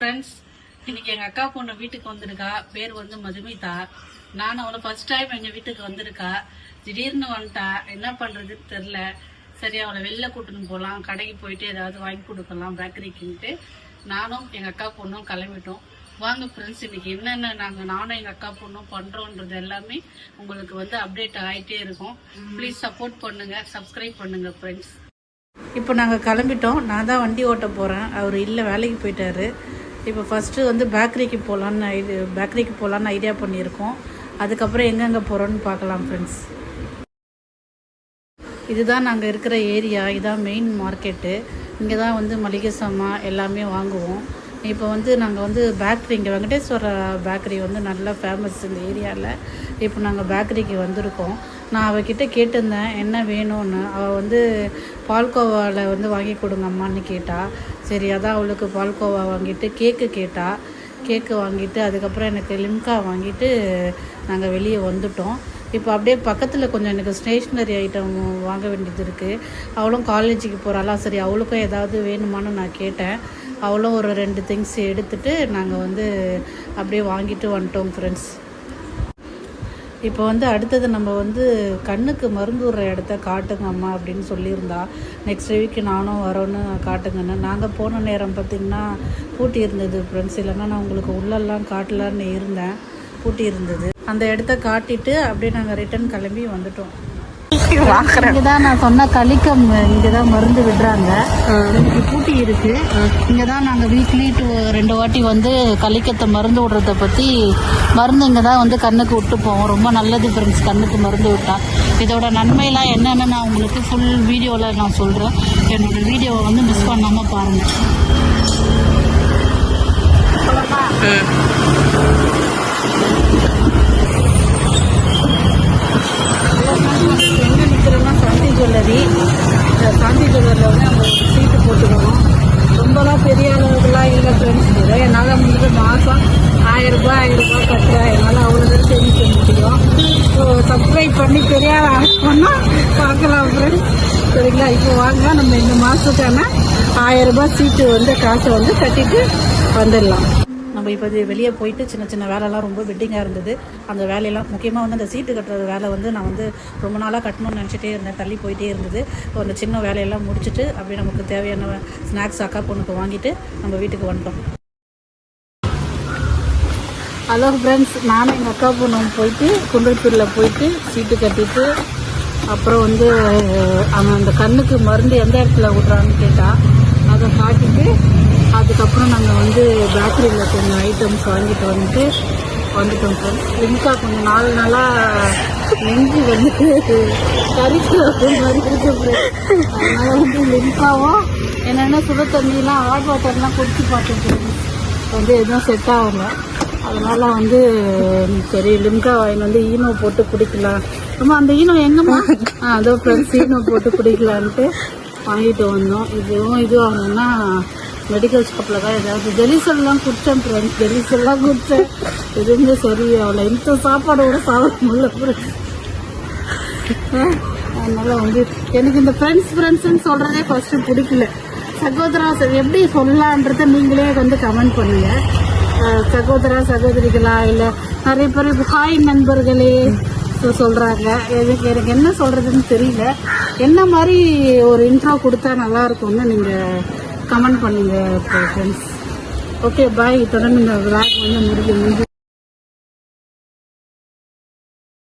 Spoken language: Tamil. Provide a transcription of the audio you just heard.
ஃப்ரெண்ட்ஸ், இன்னைக்கு எங்க அக்கா பொண்ணு வீட்டுக்கு வந்திருக்கா. பேர் வந்து மதுமிதா. நானும் அவளை ஃபர்ஸ்ட் டைம் எங்க வீட்டுக்கு வந்திருக்கா. திடீர்னு வந்துட்டா, என்ன பண்றதுன்னு தெரியல. சரி, அவளை வெளில கூட்டின்னு போகலாம், கடைக்கு போயிட்டு ஏதாவது வாங்கி கொடுக்கலாம் பேக்கரிக்குன்ட்டு நானும் எங்க அக்கா பொண்ணும் கிளம்பிட்டோம். வாங்க ஃப்ரெண்ட்ஸ், இன்னைக்கு என்னென்ன நானும் எங்க அக்கா பொண்ணும் பண்றோன்றது எல்லாமே உங்களுக்கு வந்து அப்டேட் ஆகிட்டே இருக்கும். ப்ளீஸ் சப்போர்ட் பண்ணுங்க, சப்ஸ்கிரைப் பண்ணுங்க ஃப்ரெண்ட்ஸ். இப்போ நாங்கள் கிளம்பிட்டோம். நான் தான் வண்டி ஓட்ட போகிறேன், அவர் இல்லை, வேலைக்கு போயிட்டாரு. இப்போ ஃபஸ்ட்டு வந்து பேக்கரிக்கு போகலான்னு ஐடியா பண்ணியிருக்கோம். அதுக்கப்புறம் எங்கெங்கே போகிறோன்னு பார்க்கலாம் ஃப்ரெண்ட்ஸ். இதுதான் நாங்கள் இருக்கிற ஏரியா, இதுதான் மெயின் மார்க்கெட்டு. இங்கே தான் வந்து மளிகை சாமான் எல்லாமே வாங்குவோம். இப்போ வந்து நாங்கள் வந்து பேக்கரி, இங்கே வெங்கடேஸ்வர பேக்கரி வந்து நல்லா ஃபேமஸ் இந்த ஏரியாவில். இப்போ நாங்கள் பேக்கரிக்கு வந்திருக்கோம். நான் அவகிட்ட கேட்டிருந்தேன் என்ன வேணும்னு. அவள் வந்து பால்கோவாவில் வந்து வாங்கி கொடுங்க அம்மான்னு கேட்டா. சரி, அதான் அவளுக்கு பால்கோவா வாங்கிட்டு கேக்கு வாங்கிட்டு அதுக்கப்புறம் எனக்கு லிம்கா வாங்கிட்டு நாங்கள் வெளியே வந்துட்டோம். இப்போ அப்படியே பக்கத்தில் கொஞ்சம் எனக்கு ஸ்டேஷ்னரி ஐட்டம் வாங்க வேண்டியது இருக்குது. அவளும் காலேஜுக்கு போகிறாளா, சரி அவளுக்கும் ஏதாவது வேணுமான்னு நான் கேட்டேன். அவளும் ஒரு 2 திங்ஸ் எடுத்துகிட்டு நாங்கள் வந்து அப்படியே வாங்கிட்டு வந்துட்டோம் ஃப்ரெண்ட்ஸ். இப்போ வந்து அடுத்தது நம்ம வந்து கண்ணுக்கு மருந்து விடுற இடத்த காட்டுங்க அம்மா அப்படின்னு சொல்லியிருந்தா. நெக்ஸ்ட் வீக்கு நானும் வரோன்னு காட்டுங்கன்னு. நாங்கள் போன நேரம் பார்த்திங்கன்னா பூட்டி இருந்தது ஃப்ரெண்ட்ஸ். இல்லைன்னா நான் உங்களுக்கு உள்ளெல்லாம் காட்டலான்னு இருந்தேன், பூட்டி இருந்தது. அந்த இடத்த காட்டிட்டு அப்படியே நாங்கள் ரிட்டர்ன் கிளம்பி வந்துட்டோம். இங்கே தான் நான் சொன்ன கலிக்கம், இங்கே தான் மருந்து விடுறாங்க. எனக்கு பூட்டி இருக்கு. இங்கே தான் நாங்கள் வீக்லி 2 வாட்டி வந்து கலிக்கத்தை மருந்து விடுறத பற்றி மருந்து இங்கே தான் வந்து கண்ணுக்கு விட்டு போவோம். ரொம்ப நல்லது ஃப்ரெண்ட்ஸ், கண்ணுக்கு மருந்து விட்டா. இதோட நன்மையெல்லாம் என்னென்னு நான் உங்களுக்கு ஃபுல் வீடியோவில் நான் சொல்கிறேன். என்னோடய வீடியோவை வந்து மிஸ் பண்ணாமல் பாருங்கள். சாந்தி ஜுவல்லரில் வந்து நம்ம சீட்டு போட்டுக்கணும். ரொம்பலாம் பெரிய அளவுக்குலாம் இல்லை ஃப்ரெண்ட்ஸ். என்னால் வந்துட்டு மாதம் 1000 ரூபாய் கட்டுறேன். என்னால் அவ்வளோதான் சேமிக்க முடியும். ஸோ சப்ஸ்கிரைப் பண்ணி பெரிய ஆள் பண்ணால் பார்க்கலாம் ஃப்ரெண்ட்ஸ், சரிங்களா? இப்போ வாங்க, நம்ம இந்த மாதத்துக்கான 1000 ரூபாய் சீட்டு வந்து காசை வந்து கட்டிட்டு வந்துடலாம். நம்ம இப்போ வெளியே போயிட்டு சின்ன வேலைலாம் ரொம்ப வெட்டிங்காக இருந்தது. அந்த வேலையெல்லாம் முக்கியமாக வந்து அந்த சீட்டு கட்டுறது வேலை வந்து நான் வந்து ரொம்ப நாளாக கட்டணும்னு நினச்சிட்டே இருந்தேன், தள்ளி போயிட்டே இருந்தது. இப்போ அந்த சின்ன வேலையெல்லாம் முடிச்சுட்டு அப்படியே நமக்கு தேவையான ஸ்நாக்ஸ் அக்கா பொண்ணுக்கு வாங்கிட்டு நம்ம வீட்டுக்கு வந்துட்டோம். ஹலோ ஃப்ரெண்ட்ஸ், நானும் எங்கள் அக்கா பொண்ணு போயிட்டு குன்றத்தூரில் போயிட்டு சீட்டு கட்டிட்டு அப்புறம் வந்து அவன் அந்த கண்ணுக்கு மருந்து எந்த இடத்துல விட்றான்னு கேட்டால் அதை காட்டிட்டு அதுக்கப்புறம் நாங்கள் வந்து பேக்கரியில் கொஞ்சம் ஐட்டம்ஸ் வாங்கிட்டு வந்துட்டோம் ஃப்ரெண்ட்ஸ். லிம்கா கொஞ்சம் நாளாக நெஞ்சு வந்து கறிக்கு மாதிரி இருக்கு ஃப்ரெண்ட்ஸ். அதனால் வந்து லிம்காவும் என்னென்ன சுட தண்ணியெலாம் ஹாட் வாட்டர்லாம் குடிச்சு பார்த்தேன் ஃப்ரெண்ட்ஸ், வந்து எதுவும் செட் ஆகல. அதனால் வந்து சரி லிம்கா வாங்கி வந்து ஈனோ போட்டு குடிக்கலாம். ரொம்ப அந்த ஈனோ எங்கம்மா அதோ ஃப்ரெண்ட்ஸ் ஈனோ போட்டு குடிக்கலான்ட்டு வாங்கிட்டு வந்தோம். இதுவும் ஆகணும்னா மெடிக்கல் ஷாப்பில் தான் ஏதாவது ஜெலிசல்லாம் குடித்தேன் ஃப்ரெண்ட்ஸ். ஜெலிசல்லாம் குடித்தேன், எதுவுமே சரி அவளை இந்த சாப்பாடோட சாப்பிட முடியல ஃப்ரெண்ட்ஸ். அதனால் வந்து எனக்கு இந்த ஃப்ரெண்ட்ஸ்ன்னு சொல்கிறதே ஃபஸ்ட்டு பிடிக்கல. சகோதரா எப்படி சொல்லலான்றதை நீங்களே வந்து கமெண்ட் பண்ணுங்கள். சகோதரிகளா இல்லை நிறைய பேர் ஹாய் நண்பர்களே சொல்கிறாங்க. எனக்கு என்ன சொல்கிறதுன்னு தெரியல. என்ன மாதிரி ஒரு இன்ட்ரோ கொடுத்தா நல்லாயிருக்கும்னு நீங்கள் கமெண்ட் பண்ணுங்க ஃப்ரெண்ட்ஸ். Okay bye. தொடர்ந்து இந்த விளாக் வந்து முடிஞ்சு